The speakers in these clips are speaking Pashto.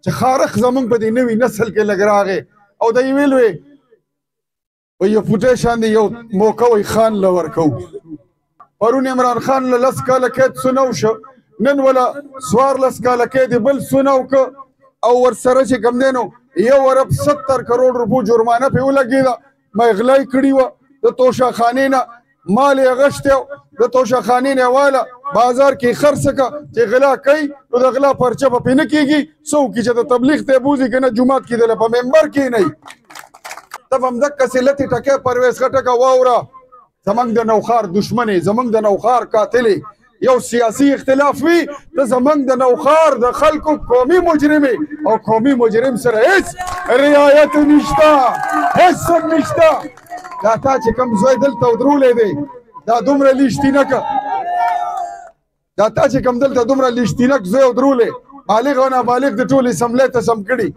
چې خارق زمونږ په دې نوي نسل کې لږ راغی او دی ویل وی یو فوټی شان دی یو موقع وی خان له ورکوو پرون عمران خان له 10 کاله قید سنو شو نن ولا 14 کاله قید بل سنو که او ورسره چې کوم دی نو 1.70 کروڑ روپو جرمانه پې ولګېده ما اغلا کړې وه د توشاخانې نه مال یې اغشتی و د توشاخانې نه واله بازار کې خرڅ که چې غلا کوي نو د غلا پرچه به پې نه کېږي څه وکړي چې د تبلیغ ته یې بوځي که نه جومات کې دله په ممبر کېنئ ته به همدقسې لتې ټکی پرویز خټکه واوره زمونږ د نوخار دشمن زمونږ د نوخار قاتل یو سیاسي اختلاف وي ته زمونږ د نوخار د خلکو قومي مجرم او قومي مجرم سره هیڅ رعایت نشته هیڅ هم نشته دا تا چې کوم زوی دلته ودرولی دی دا دومره لیشتینکه دا تا چې کوم دلته دومره لیشتینک زوی ودرولی بالغ او نابالغ د ټولې اسمبلۍ ته سم کړي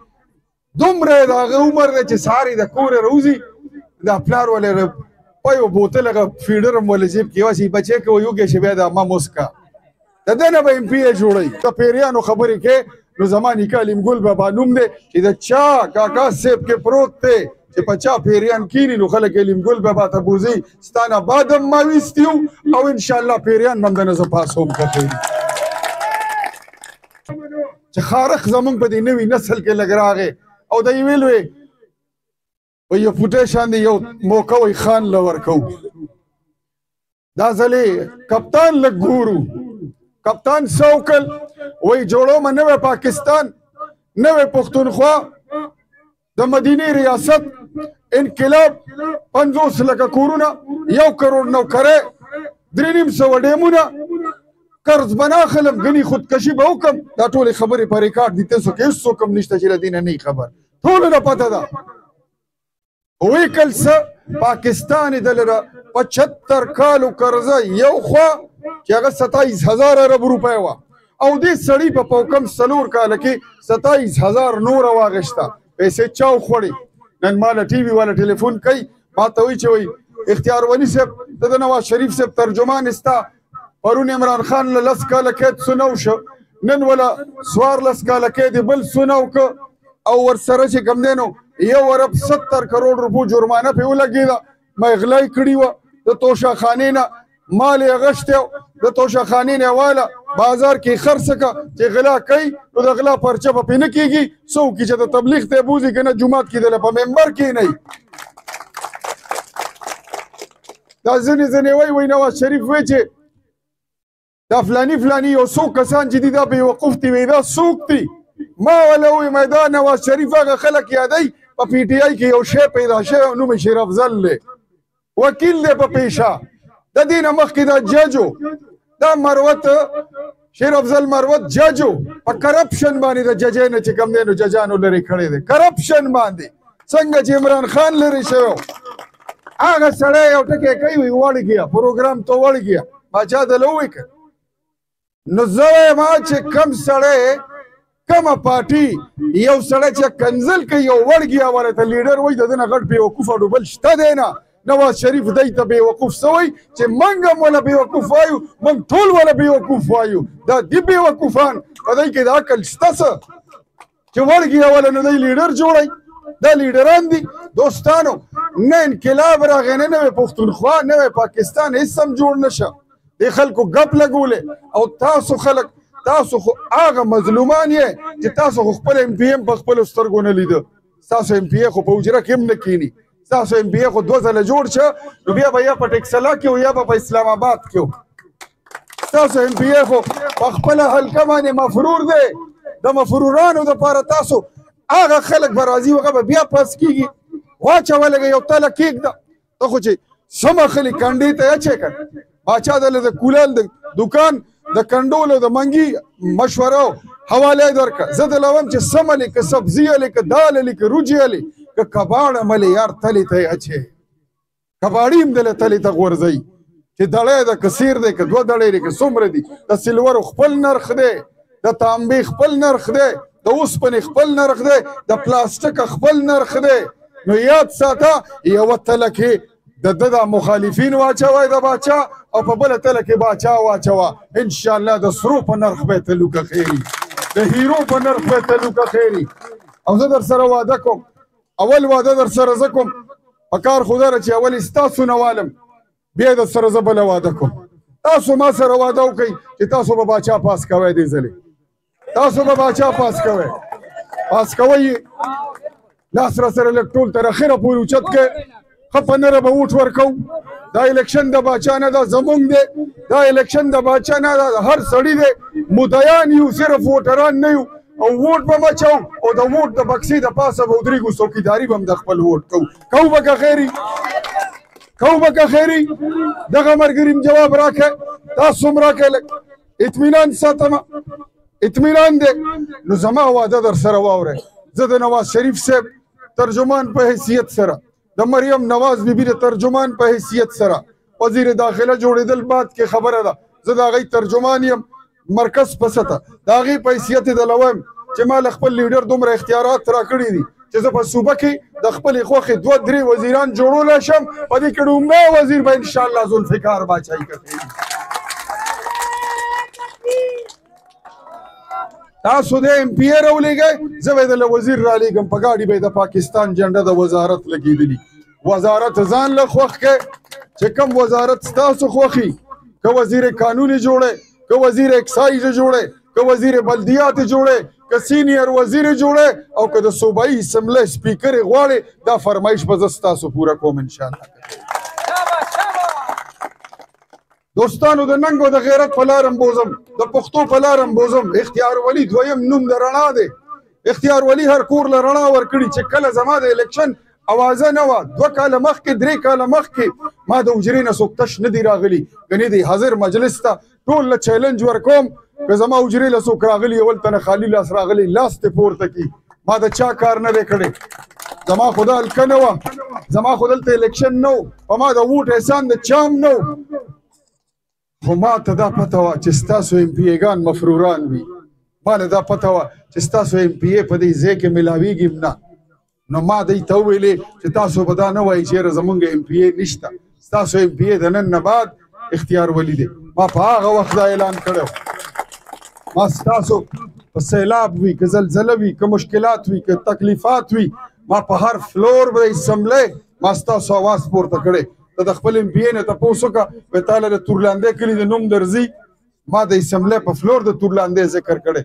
دومره د هغه عمر دی چې سهار یې د کوره روځي دا پلار ولې په یو بوتل هغه فیډر هم ولې جیب کې واچي بچی که ویوږی شي بیا د ما موسکه د دې نه به MP جوړوي د پیریانو خبرې کې نو زما نیکه علیم ګل بابا نوم دی چې د چا کاکا صاحب کې پروت دی چې په چا پیریان کینی نو خلک علیم ګل بابا ته بوځي ستا نه بعد هم ما ویستي یو او انشاءالله پیریان به هم د نه زه پاسوم کتوي چې خارق زمونږ په دې نوي نسل کې لږ راغی او دی ویل وی یو فوټی شان دی یو موقع وی خان له ورکوو دا ځلې کپتان لږ ګورو کپتان څه وکړل وی جوړومه نوی پاکستان نوی پښتونخوا د مدینې ریاست انقلاب 50 لکه کورونه 1 کروڑ نوکرۍ 3.5 ډیمونه قرض بنا خلم غني خودکشي به وکم دا ټولې خبرې په ریکارډ دي تاسو کې هیڅ څوک هم نشته چې له دې نه نه خبر ټولو ته پته ده وی کل څه پاکستان یې دلته 75 کالو قرضه یو خوا چې هغه 27000 ارب روپۍ وه او دې سړي په کم 4 کاله کې 27000 نوره واغېسته پیسې چا وخوړې نن ما له ټي وي والا ټلیفون کوي ما ته وایي چې وایي اختیار ولي صاحب ته د نواز شریف صاحب ترجمان ستا پرون عمران خان له 10 کاله قید سنو شو نن ولا 14 کاله قید بل سنو که او ورسره چې کوم دی نو 1.70 کروڑ روپو جرمانه پې ولګېده ما اغلا کړې وه د توشاخانې نه مال یې اغشتی و د توشاخانې نه واله بازار کې خرڅ که چې غلا کوي نو د غلا پرچه به پې نه کېږي څه وکړي چې د تبلیغ ته یې بوځي که نه جومات کې دله په ممبر کېنئ دا ځینې وایي نواز شریف وایي چې دا فلانی یو څو کسان چې دي دا بېوقوف دي وایي دا څوک دي ما ولا وایي دا نواز شریف هغه خلک یادوي په PTI کې یو شی پیدا شوی او نوم یې شیر افضل دی وکیل دی په پیشه د دې نه مخکې دا ججو دا مروت شیر افضل مروت ججو په کرپشن باندې د ججۍ نه چې کوم دی نو ججانو لرې کړی دی کرپشن باندې څنګه چې عمران خان لرې شوی هغه سړی یو ټکی کوي وایي وړ ګیا پروګرام ته وړ ګیا باچا دله ووایي که نو زه وایم چې کوم سړی کومه پارټي یو سړی چې کنزل کوي یو وړ ګیا والا ته لیډر وایي د ده نه غټ بېوقوف او ډوبل شته دی نه نواز شریف دی ته بېوقوف څه وایي چې موږ هم وله بېوقوف وایو موږ ټول وله بېوقوف وایو دا دي بېوقوفان په دی کې د عقل شته څه چې وړ ګیا والا نه دی لیډر جوړوي دا لیډران دي دوستانو نه انقلاب راغی نه نوی پښتونخوا نوی پاکستان هېڅ هم جوړ نشه دې خلکو ګپ لګولې او تاسو خلک تاسو خو هغه مظلومان یې چې تاسو خو خپل MP هم په خپلو سترګو نه لیده ستاسو MP خو په حجره کې هم نه کښېني ستاسو MP خو 2 ځله جوړ شه نو بیا به یا په ټکسلا کې یا به په اسلام آباد کې ستاسو MP خو په خپله حلقه باندې مفرور دی د مفرورانو دپاره تاسو هغه خلک به راځي هغه به بیا پاس کېږي واچوه لږه یو تله کېږده ته خو چې سمه خلي کنډې ته یې اچې کړ باچا دله د کولال د دکان د کنډولو د منګي مشوره حواله یې درکړه زه دله وایم چې سمه لې که سبزي لې که دال لې که روجي لې که کباړ ملې یار تلې ته یې اچې کباړي هم دله تلې ته غورځوي چې دړی د که سیر دی که 2 دړی دی که څومره دي د سلورو خپل نرخ دی د تانبې خپل نرخ دی د اوسپنې خپل نرخ دی د پلاستیک خپل نرخ دی نو یاد ساته یوه تله کې د ده د مخالفین واچوئ د باچا او په بله تله کې باچا واچوه انشاءالله د سرو په نرخ به یې ته لوکه خیري د هیرو په نرخ به تلو که خیري. او زه در سره واده کوم، اول واده در سره زه کوم، په کار خو ده چې اول ستاسو نه والم بیا در سره زه بله واده کوم. تاسو ما سره واده وکئ چې تاسو به باچا پاس کوئ دې ځلې، تاسو به باچا پاس کوئ. پاس کوئ لاس را سره لږ ټول تر اخره پورې اوچت کړئ، ښه په نره به ووټ ورکوو. دا الیکشن د باچا نه ده، زمونږ دی. دا الیکشن د باچا نه ده، د هر سړي دی. مدعیان یو، صرف ووټران نه یو. او ووټ به مچو او د ووټ د بکسې د پاسه به ودرېږو، څوکیداري به هم د خپل ووټ کوو. کوو به که خیري؟ کوو به که خیري؟ دغه ملګري م جواب راکړئ، تاسو هم راکړئ. لږ اطمینان ساتمه، اطمینان دی. نو زما واده در سره واورئ. زه د نواز شریف صاحب ترجمان په حیثیت سره، د مریم نواز بیبي د ترجمان په حیثیت سره، وزیر داخله جوړېدل بعد کې خبره ده، زه د هغې ترجمان یم مرکز په سطح. د هغې په حیثیت یې دله وایم چې ما له خپل لیډر دومره اختیارات راکړي دي چې زه په صوبه کې د خپلې خوښې 2-3 وزیران جوړولی شم. په دې کې ړومبی وزیر به انشاءالله ذوالفقار باچایي کوي. تاسو د ایم پی ای راولېږئ، زه به یې دله وزیر رالیږم، په ګاډي به یې د پاکستان جنډه د وزارت لګېدلي. وزارت ځان له خوښ کړئ چې کوم وزارت ستاسو خوښي، که وزیر قانون یې جوړئ، که وزیر اکسایز یې جوړئ، که وزیر بلدیات یې جوړئ، که سینیر وزیر یې جوړئ، او که د صوبایي اسمبلۍ سپیکر یې غواړئ، دا فرمایش به زه ستاسو پوره کوم انشاءالله. دوستانو د ننګ او د غیرت په لارم بوزم، د پښتو په لارم بوزم. اختیار ولی دویم نوم د رڼا دی. اختیار ولی هر کور له رڼا ورکړي. چې کله زما د الیکشن اوازه نه وه، 2 کاله مخکې 3 کاله مخکې ما د حجرې نه څوک تش نه دی راغلي. ګنې دی حاضر مجلس ته ټول له چیلنج ورکوم، که زما حجرې له څوک راغلي اول ته نه خالي لاس راغلی، لاس دې پورته کړي. ما د چا کار نه دی کړی، زما خو دا هلکه نه وه، زما خو دلته الیکشن نه و، په ما د ووټ احسان د چام نه و. خو ما ته دا پته وه چې ستاسو ایم پی ایګان مفروران وي. ما له دا پته وه چې ستاسو ایم پی ای په دې ځای کې میلاویږي نه. نو ما دوی ته وویلې چې تاسو به دا نه وایئ چې یاره زمونږ ایم پی ای نشته، ستاسو ایم پی ای د نن نه بعد اختیار ولی دی. ما په هغه وخت دا اعلان کړی، ما ستاسو په سیلاب وي، که زلزله وي، که مشکلات وي، که تکلیفات وي، ما په هر فلور به د اسمبلۍ ما ستاسو اواز پورته کړی. ته د خپل ایم پی ای نه تپوس وکړه، وایي تاله د تورلاندۍ کلي د نوم درځي. ما د اسمبلۍ په فلور د تورلاندۍ ذکر کړی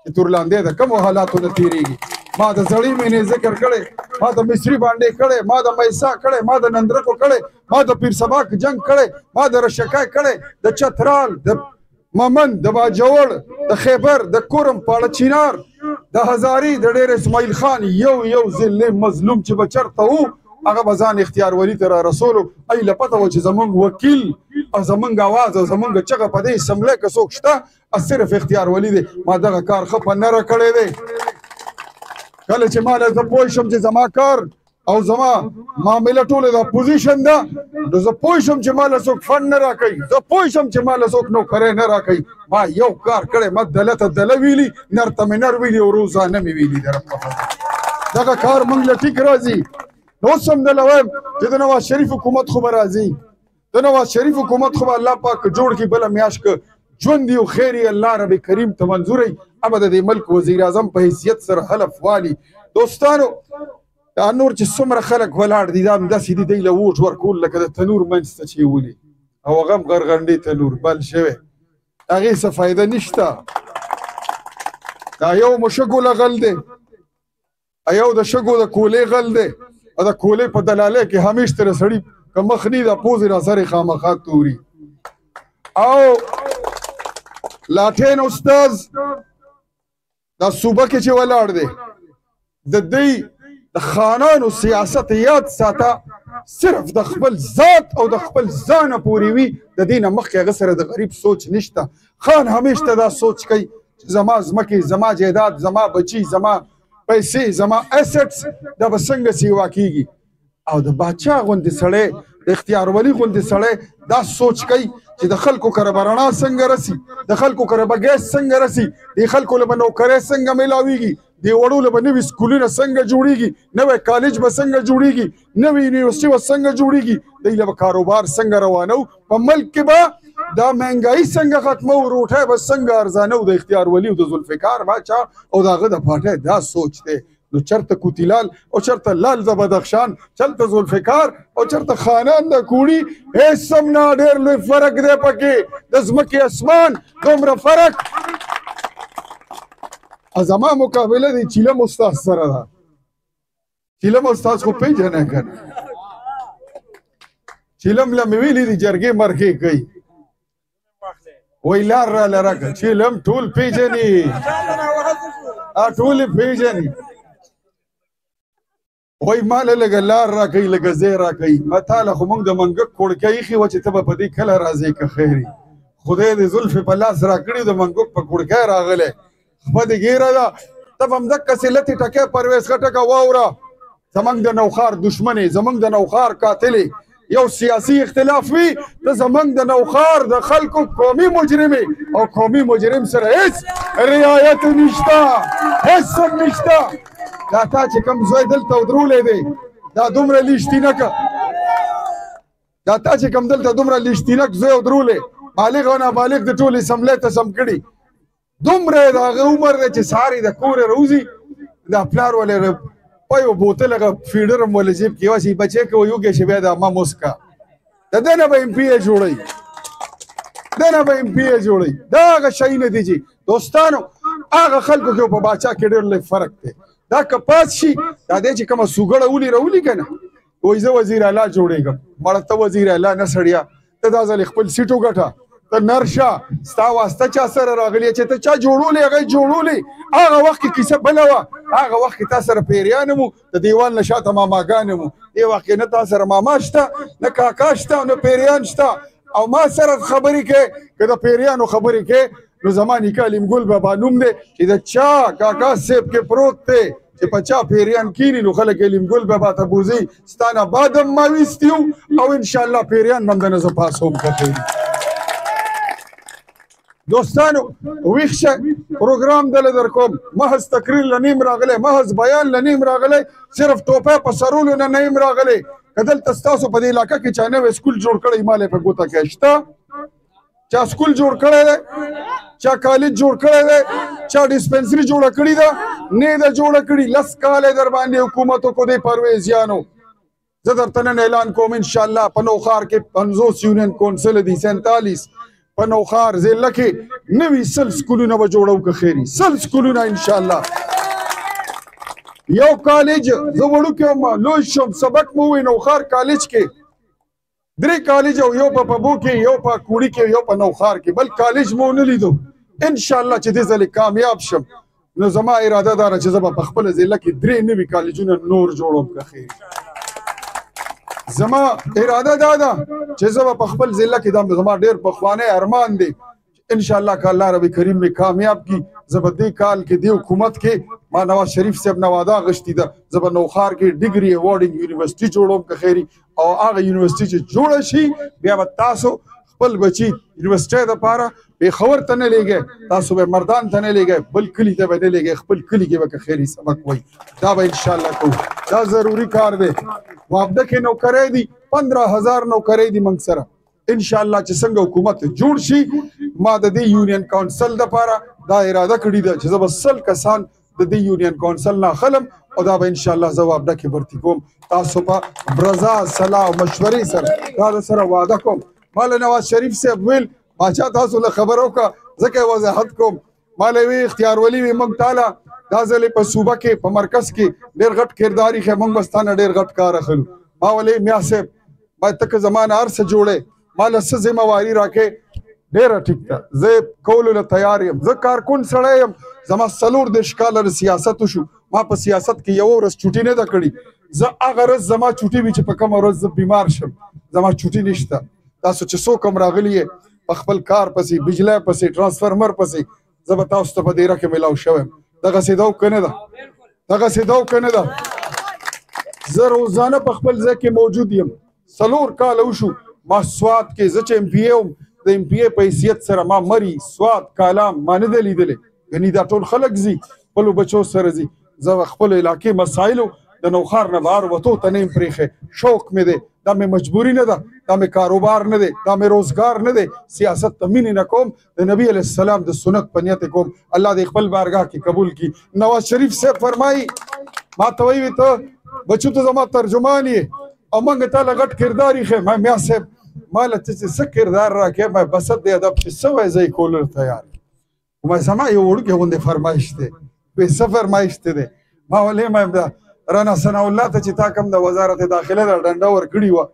چې تورلاندۍ د کومو حالاتو نه تېرېږي. ما د زړې مینې ذکر کړی، ما د مصري باندې کړی، ما د میسا کړی، ما د نندرکو کړی، ما د پیر سباک جنگ کړی، ما د رشکای کړی، د چترال، د ممن، د باجوړ، د خیبر، د کورم، پاړه چینار، د هزاري، د ډېر اسماعیل خان یو ذلې مظلوم چې به چېرته و هغه به ځان اختیار ولي ته را رسولو. ای له پته وه چې زمونږ وکیل او زمونږ اواز او زمونږ چغه په دې اسمبلۍ که څوک شته صرف اختیار ولی دی. ما دغه کار ښه په نره کړی دی. کله چې ما زه پوه شم چې زما کار او زما معامله ټوله د اپوزیشن ده، نو زه پوه شم چې ما له څوک فنډ نه راکوي، زه پوه شم چې ما له څوک نوکری نه راکوي. ما یو کار کړی، ما دله ته دله ویلي، نر ته مې نر ویلي او روزانه مې ویلي. د رب په فضل دغه کار موږ له ټیک راځي. نو اوس هم دله وایم چې د نواز شریف حکومت خو به راځي، د نواز شریف حکومت خو به الله پاک جوړ کړي. بله میاشت که ژوند یو خیر یې الله رب کریم ته منظوروي، ابه د دې ملک وزیر اعظم په حیثیت سره حلف والي. دوستانو دا نور چې څومره خلک ولاړ دي دا همداسې دي، دوی له ووټ ورکول لکه د تنور منځ ته چې ولي او هغه هم غرغنډې تنور بل شوی، هغې څه فایده نشته. دا یو مو شګو له غل دی، یو د شګو د کولې غل دی، او د کولې په دلالۍ کې همیش تر سړي که مخ نی د پوزې را سرې خامخا توري. او لاټین استاذ دا صوبه کې چې ولاړ دی، د دوی د خانانو سیاست یاد ساته، صرف د خپل ذات او د خپل ځانه پورې وي، د دې نه مخکې هغه سره د غریب سوچ نشته. خان همیش ته دا سوچ کوي چې زما ځمکې، زما جایداد، زما بچي، زما پیسې، زما اسټس دا به څنګه سیوا کېږي. او د باچا غوندې سړی، د اختیار ولي غوندې سړی دا سوچ کوي چې د خلکو کره به رڼا څنګه رسي، د خلکو کره به ګیس څنګه رسي، د خلکو له به نوکرۍ څنګه میلاویږي، د وړو له به نوي سکولونه څنګه جوړیږي، نوی کالج به څنګه جوړیږي، نوی یونیورسټي به څنګه جوړیږي، دوی له به کاروبار څنګه روانو، په ملک کې به دا مهنګایي څنګه ختمو روټۍ به څنګه ارزانه و د اختیار ولي او د ذوالفقار باچا او د هغه د پاټۍ دا سوچ دی نو چرته کوتیلال او چرته لال د بدخشان چلته ذوالفقار او چرته خانان د کوړي هېڅ هم نه ډېر لوی فرق دی پکې د ځمکې اسمان دومره فرق زما مقابله د چیلم استاد سره ده چیلم استاد خو پېژنې که نه چیلم له مې ویلي دي جرګې مرګې کوي وای لار راله راکړه چیلم ټول پېژني ټول یې پېژني وای ماله لږه لار راکوي لږه ځای راکوي ما تاله خو موږ د منګک کوړکۍ ایښي وه چې ته به په دې کله راځې که خیر خدای دې زلفې په لاس راکړي د منګک په کوړکۍ راغلی خپه دې ګیره ده ته به همدقسې لتې ټکی پرویز خټکه واوره زموږ د نوښار دشمنې زموږ د نوښار قاتلې یو سیاسي اختلاف وي ته زموږ د نوښار د خلکو قومي مجرمې او قومي مجرم سره هېڅ رعایت نشته هېڅ هم نشته دا تا چې کوم زوی دلته ودرولی دی دا دومره لیشتینکه دا تا چې کوم دلته دومره لیشتینک زوی ودرولی بالغ او نابالغ د ټول اسمبلۍ ته سم کړي دومره د هغه عمر دی چې سهار یې د کوره راوځي دا پلار ولې په یو بوتل هغه فیډر هم ولې جیب کې واسي بچی که ویوږی شي بیا د اما موسکا د ده نه به ایم پی ای جوړوي ده نه به ایم پی ای جوړوي دا هغه شی نه دي چې دوستانو هغه خلکو کې په باچا کې ډېر لږ فرق دی دا که پاس شي دا دی چې کومه سوګړه ولي راولي که نه وایي زه وزیر اعلی جوړېږم مړه ته وزیر اعلی نه سړیا ته دا ځل خپل سیټ وګټه ته نرشه ستا واسطه چا سره راغلی چې ته چا جوړولی هغه یې جوړولی هغه وخت کې کیسه بله وه هغه وخت کې تا سره پیریان وو د دیوال نه شاته ماماګان وو دې وخت کې نه تا سره ماما شته نه کاکا شته نه پیریان شته او ما سره خبرې کوې که د پیریانو خبرې کوې نو زما نیکه علیم ګل بابا نوم دی چې د چا کاکا صاحب کې پروت دی چې په چا پیریان کینی نو خلک علیم ګل بابا ته بوځي ستا نه بعد هم ما ویستي یو او انشاءالله پیریان به هم د نه زه پاسوم که دوستانو ویښ شه پروګرام دله در کوم محض تقریر له نیم راغلی محض بیان له نیم راغلی صرف ټوپۍ په سرولو نه نیم راغلی که دلته ستاسو په دې علاقه کې چا نوی سکول جوړ کړی ما په ګوته کې شته چا سکول جوړ کړی دی چا کالج جوړ کړی دی چا ډسپنسري جوړه کړې ده نه ده جوړه کړې لس کاله در باندې حکومت وکړو دی پرویزیانو زه درته نن اعلان کوم انشاءالله په نوښار کې 50 یونین کونسل دي 47 په نوښار ضلع کې نوي 100 سکولونه به جوړو که خیري 100 سکولونه انشاءالله یو کالج زه وړوکی وم لوی شوم سبق مو ووایي نوښار کالج کې 3 کالج او یو په پبو کې یو په کوړي کې یو په نوښار کې بل کالج مو نه لیدو انشاءالله چې دې ځلې کامیاب شم نو زما اراده دا ده چې زه به په خپله ضلع کې 3 نوي کالجونه نور جوړوم که خیري زما اراده دا ده چې زه به په خپل ضلع کې دا زما ډېر پخوانی ارمان دی انشاءالله که الله رب کریم مې کامیاب کړي زه به دې کال کې دې حکومت کې ما نواز شریف صاحب نه وعده اخیستې ده زه به نوښار کې ډګري ایوارډینګ یونیورسټي جوړوم که خیري او هغه یونیورسټي چې جوړه شي بیا به تاسو خپل بچي یونیورسټۍ دپاره پېښور ته نه لېږئ تاسو به مردان ته نه لېږئ بل کلي ته به نه لېږئ خپل کلي کې به که خیري سبق وایي دا به انشاءالله کوو دا ضروري کار دی وابده کې نوکری دي 15,000 نوکری دي موږ سره انشاءالله چې څنګه حکومت جوړ شي ما د دې یونین کونسل دپاره دا اراده کړې ده چې زه به 100 کسان د دې یونین کونسل نه اخلم او دا به انشاءالله زه وابده کې برتي کوم تاسو په رضا صلاح او مشورې سره دا د سره وعده کوم ما له نواز شریف صاحب ویل باچا تاسو له خبرو کا ځکه وضاحت کوم ما له وی اختیار ولی وي موږ تاله دا ځلې په صوبه کې په مرکز کې ډېر غټ کرداري ښه موږ به ستا نه ډېر غټ کار اخلو ما ولې میا صاحب باید ته که زما نه هر څه جوړې ما له څه ذمهواري راکې ډېره ټیک ده زه کولو له تیار یم زه کارکون سړی یم زما 34 کاله سیاست وشو ما په سیاست کې یوه ورځ چوټي نه ده کړې زه هغه ورځ زما چوټي وي چې په کومه ورځ زه بیمار شم زما چوټي نشته تاسو چې څوک هم راغلي یې په خپل کار پسې بجلی پسې ټرانسفرمر پسې زه به تاسو ته په دیره کې میلاو شوی یم دغسې ده او که نه ده دغسې ده او که نه ده زه روزانه په خپل ځای کې موجود یم 4 کاله وشو ما سوات کې زه چې ایم پی ای وم د ایم پی ای په حیثیت سره ما مري سوات کالام ما نه ده لیدلی یعنې دا ټول خلک ځي خپلو بچو سره ځي زه خپلو علاقې مسایلو د نوښار نه بهر وتو ته نه یم پرېښی شوق مې دی دا مې مجبوري نه ده، دا مې کاروبار نه دی، دا مې روزګار نه دی، سیاست ته مینې نه کوم، د نبی علیه السلام د سنت په نیت کوم. الله دې خپل بارګاه کې قبول کړي. نواز شریف صاحب فرمایي ما ته وایي ته بچو ته زما ترجمان یې او موږ تاله غټ کردار ایښی. ما میا صاحب ما له ته چې څه کردار راکړې ما بسط د ادب چې څه وایې زه یې کولو تیار یم. ما زما یو وړوکی غوندې فرمایش دی، وایي څه فرمایش دی دی؟ ما ولې ما رانا ثناء الله ته چې تا کوم د وزارت داخله دا ډنډه ورکړې وه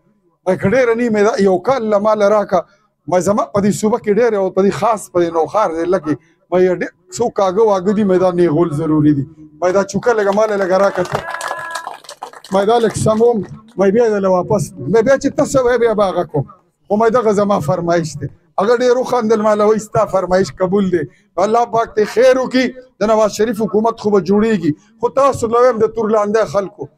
ما که ډېره نیمې یو کال له ماله راکړه. ما زما په دې صوبه کې ډېر او په دې خاص په دې نوښار ضلع کې ما یې ډېر څو کاږه واږه دي ما دا نیغول ضروري دي. ما دا چوکه لږه ماله لږه راکړه ما دا لږ سموم ما بیا یې دله واپس ما بیا چې ته څه وایې بیا به هغه کوم. خو ما دغه زما فرمایش دی. هغه ډېر وخندل ما له وایي ستا فرمایش قبول دی. الله پاک دې خیر وکړي. د نواز شریف حکومت خو به جوړېږي خو تاسو له وایم د تور لاندې خلکو